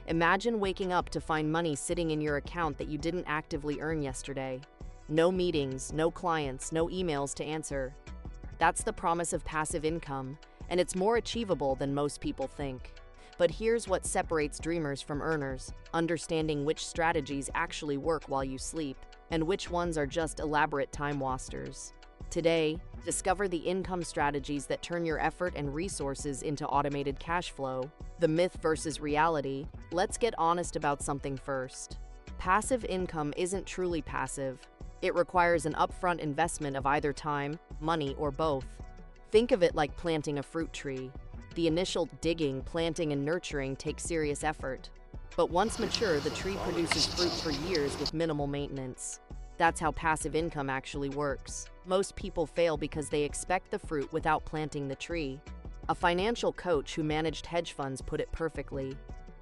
Imagine waking up to find money sitting in your account that you didn't actively earn yesterday. No meetings, no clients, no emails to answer. That's the promise of passive income, and it's more achievable than most people think. But here's what separates dreamers from earners: understanding which strategies actually work while you sleep, and which ones are just elaborate time wasters. Today, discover the income strategies that turn your effort and resources into automated cash flow. The myth versus reality. Let's get honest about something first. Passive income isn't truly passive. It requires an upfront investment of either time, money, or both. Think of it like planting a fruit tree. The initial digging, planting, and nurturing take serious effort. But once mature, the tree produces fruit for years with minimal maintenance. That's how passive income actually works. Most people fail because they expect the fruit without planting the tree. A financial coach who managed hedge funds put it perfectly.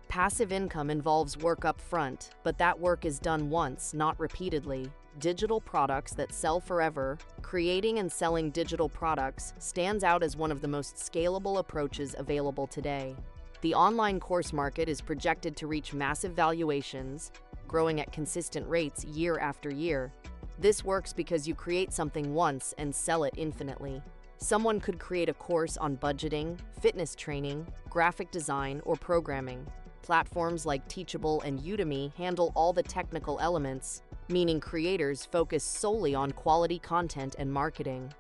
Passive income involves work up front, but that work is done once, not repeatedly. Digital products that sell forever. Creating and selling digital products stands out as one of the most scalable approaches available today. The online course market is projected to reach massive valuations, growing at consistent rates year after year. This works because you create something once and sell it infinitely. Someone could create a course on budgeting, fitness training, graphic design, or programming. Platforms like Teachable and Udemy handle all the technical elements, meaning creators focus solely on quality content and marketing.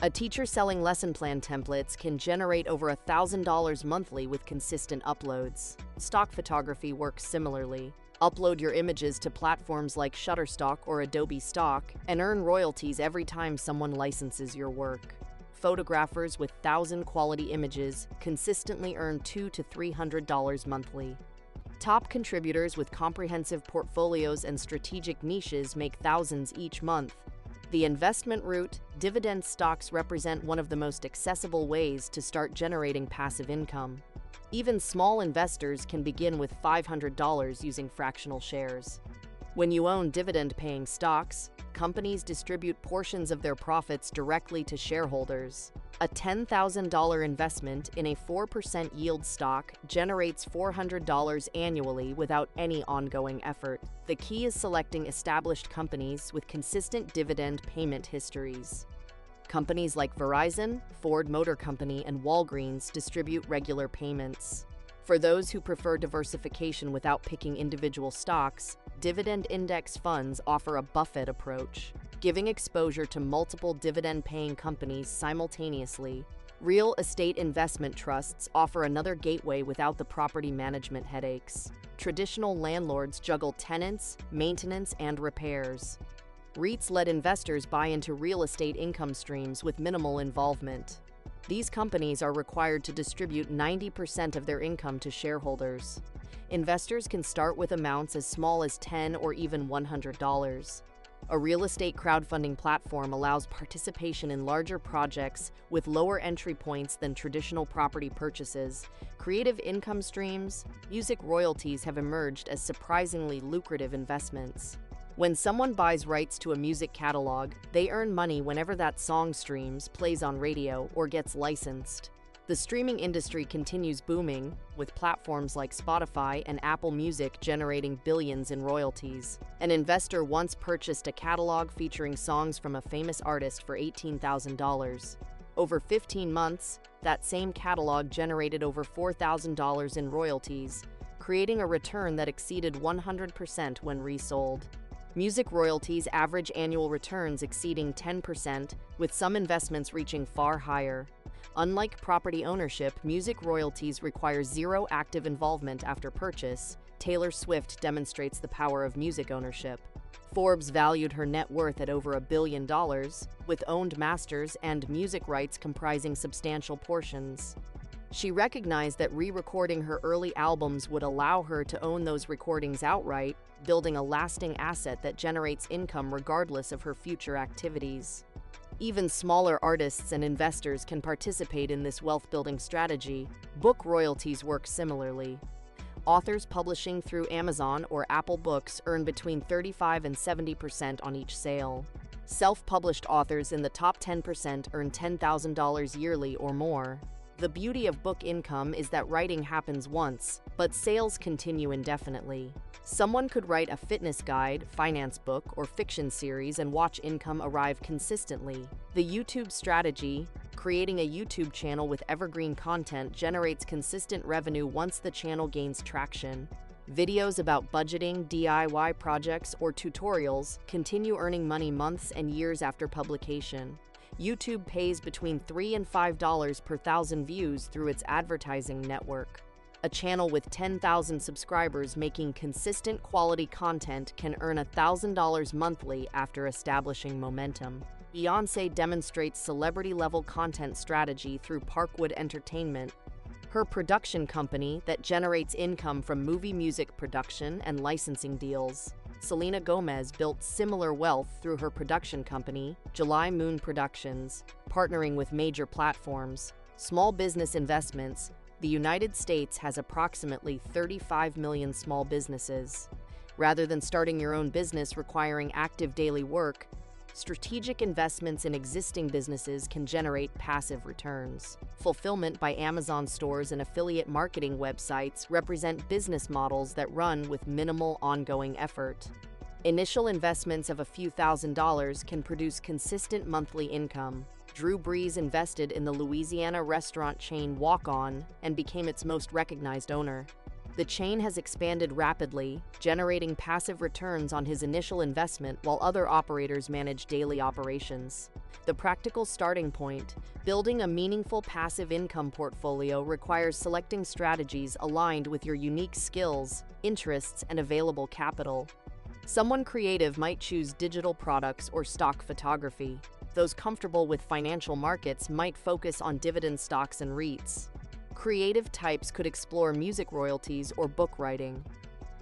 A teacher selling lesson plan templates can generate over $1,000 monthly with consistent uploads. Stock photography works similarly. Upload your images to platforms like Shutterstock or Adobe Stock and earn royalties every time someone licenses your work. Photographers with 1,000 quality images consistently earn $200 to $300 monthly. Top contributors with comprehensive portfolios and strategic niches make thousands each month. The investment route. Dividend stocks represent one of the most accessible ways to start generating passive income. Even small investors can begin with $500 using fractional shares. When you own dividend-paying stocks, companies distribute portions of their profits directly to shareholders. A $10,000 investment in a 4% yield stock generates $400 annually without any ongoing effort. The key is selecting established companies with consistent dividend payment histories. Companies like Verizon, Ford Motor Company, and Walgreens distribute regular payments. For those who prefer diversification without picking individual stocks, dividend index funds offer a Buffett approach, giving exposure to multiple dividend-paying companies simultaneously. Real estate investment trusts offer another gateway without the property management headaches. Traditional landlords juggle tenants, maintenance, and repairs. REITs let investors buy into real estate income streams with minimal involvement. These companies are required to distribute 90% of their income to shareholders. Investors can start with amounts as small as $10 or even $100. A real estate crowdfunding platform allows participation in larger projects with lower entry points than traditional property purchases. Creative income streams. Music royalties have emerged as surprisingly lucrative investments. When someone buys rights to a music catalog, they earn money whenever that song streams, plays on radio, or gets licensed. The streaming industry continues booming, with platforms like Spotify and Apple Music generating billions in royalties. An investor once purchased a catalog featuring songs from a famous artist for $18,000. Over 15 months, that same catalog generated over $4,000 in royalties, creating a return that exceeded 100% when resold. Music royalties average annual returns exceeding 10%, with some investments reaching far higher. Unlike property ownership, music royalties require zero active involvement after purchase. Taylor Swift demonstrates the power of music ownership. Forbes valued her net worth at over $1 billion, with owned masters and music rights comprising substantial portions. She recognized that re-recording her early albums would allow her to own those recordings outright, building a lasting asset that generates income regardless of her future activities. Even smaller artists and investors can participate in this wealth-building strategy. Book royalties work similarly. Authors publishing through Amazon or Apple Books earn between 35% and 70% on each sale. Self-published authors in the top 10% earn $10,000 yearly or more. The beauty of book income is that writing happens once, but sales continue indefinitely. Someone could write a fitness guide, finance book, or fiction series and watch income arrive consistently. The YouTube strategy, creating a YouTube channel with evergreen content, generates consistent revenue once the channel gains traction. Videos about budgeting, DIY projects, or tutorials continue earning money months and years after publication. YouTube pays between $3 and $5 per thousand views through its advertising network. A channel with 10,000 subscribers making consistent quality content can earn $1,000 monthly after establishing momentum. Beyoncé demonstrates celebrity-level content strategy through Parkwood Entertainment, her production company that generates income from movie music production and licensing deals. Selena Gomez built similar wealth through her production company, July Moon Productions, partnering with major platforms. Small business investments. The United States has approximately 35 million small businesses. Rather than starting your own business requiring active daily work, strategic investments in existing businesses can generate passive returns. Fulfillment by Amazon stores and affiliate marketing websites represent business models that run with minimal ongoing effort. Initial investments of a few $1,000s can produce consistent monthly income. Drew Brees invested in the Louisiana restaurant chain Walk On and became its most recognized owner. The chain has expanded rapidly, generating passive returns on his initial investment while other operators manage daily operations. The practical starting point: building a meaningful passive income portfolio requires selecting strategies aligned with your unique skills, interests, and available capital. Someone creative might choose digital products or stock photography. Those comfortable with financial markets might focus on dividend stocks and REITs. Creative types could explore music royalties or book writing.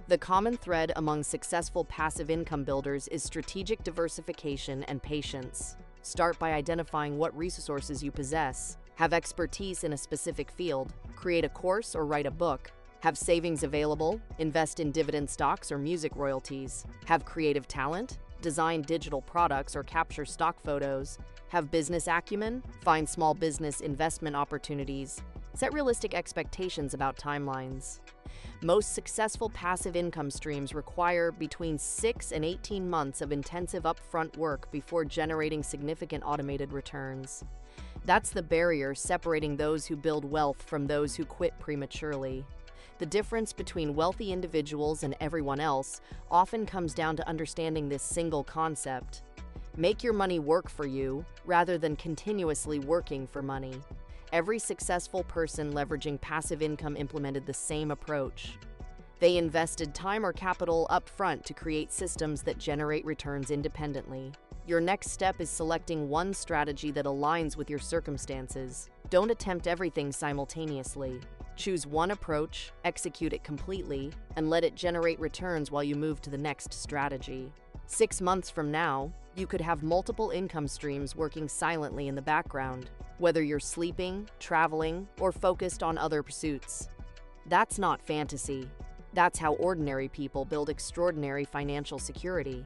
The common thread among successful passive income builders is strategic diversification and patience. Start by identifying what resources you possess. Have expertise in a specific field. Create a course or write a book. Have savings available. Invest in dividend stocks or music royalties. Have creative talent. Design digital products or capture stock photos. Have business acumen. Find small business investment opportunities. Set realistic expectations about timelines. Most successful passive income streams require between 6 and 18 months of intensive upfront work before generating significant automated returns. That's the barrier separating those who build wealth from those who quit prematurely. The difference between wealthy individuals and everyone else often comes down to understanding this single concept. Make your money work for you rather than continuously working for money. Every successful person leveraging passive income implemented the same approach. They invested time or capital up front to create systems that generate returns independently. Your next step is selecting one strategy that aligns with your circumstances. Don't attempt everything simultaneously. Choose one approach, execute it completely, and let it generate returns while you move to the next strategy. 6 months from now, you could have multiple income streams working silently in the background, whether you're sleeping, traveling, or focused on other pursuits. That's not fantasy. That's how ordinary people build extraordinary financial security.